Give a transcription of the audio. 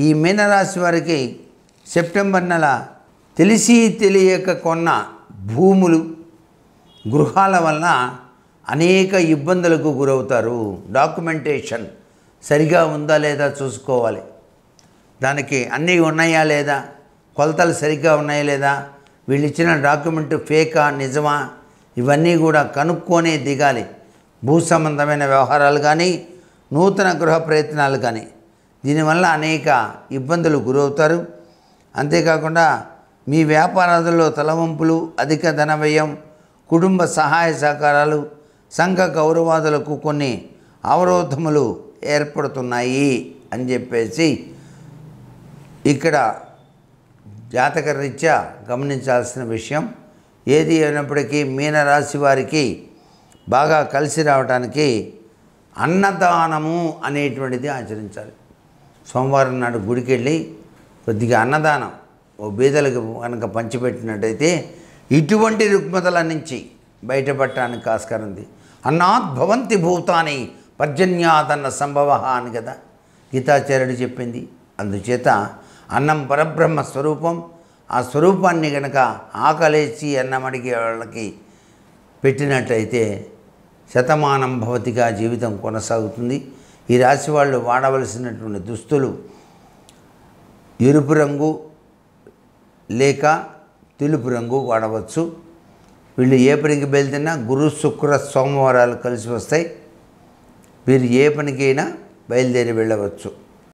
ఈ మీనరాశి వారికి సెప్టెంబర్ నెల తెలిసి తెలియక కొన్న భూములు గృహాల వలన అనేక ఇబ్బందులకు గురవుతారు. డాక్యుమెంటేషన్ సరిగా ఉందా లేదా చూసుకోవాలి. దానికి అన్నీ ఉన్నాయా లేదా, కొలతలు సరిగ్గా ఉన్నాయా లేదా, వీళ్ళు ఇచ్చిన డాక్యుమెంట్ ఫేకా నిజమా, ఇవన్నీ కూడా కనుక్కొనే దిగాలి. భూ సంబంధమైన వ్యవహారాలు కానీ నూతన గృహ ప్రయత్నాలు కానీ దీనివల్ల అనేక ఇబ్బందులు గురవుతారు. అంతేకాకుండా మీ వ్యాపారాలలో తలవంపులు, అధిక ధన వ్యయం, కుటుంబ సహాయ సహకారాలు, సంఘ గౌరవాదులకు కొన్ని అవరోధములు ఏర్పడుతున్నాయి అని చెప్పేసి ఇక్కడ జాతకరీత్యా గమనించాల్సిన విషయం. ఏది అయినప్పటికీ మీనరాశి వారికి బాగా కలిసి రావడానికి అన్నదానము అనేటువంటిది ఆచరించాలి. సోమవారం నాడు గుడికి వెళ్ళి కొద్దిగా అన్నదానం ఓ బీదలకు కనుక పంచిపెట్టినట్టయితే ఇటువంటి రుగ్మతల నుంచి బయటపడటానికి ఆస్కారం ఉంది. అన్నాత్ భవంతి భూతాని పర్జన్యాదన్న సంభవ అని కదా గీతాచార్యుడు చెప్పింది. అందుచేత అన్నం పరబ్రహ్మ స్వరూపం. ఆ స్వరూపాన్ని కనుక ఆకలేసి అన్నం అడిగే వాళ్ళకి పెట్టినట్లయితే శతమానం భవతిగా జీవితం కొనసాగుతుంది. ఈ రాశి వాళ్ళు వాడవలసినటువంటి దుస్తులు ఎరుపు రంగు లేక తెలుపు రంగు వాడవచ్చు. వీళ్ళు ఏ పనికి బయలుదేరినా గురు శుక్ర సోమవారాలు కలిసి వస్తాయి. వీరు ఏ పనికైనా బయలుదేరి వెళ్ళవచ్చు.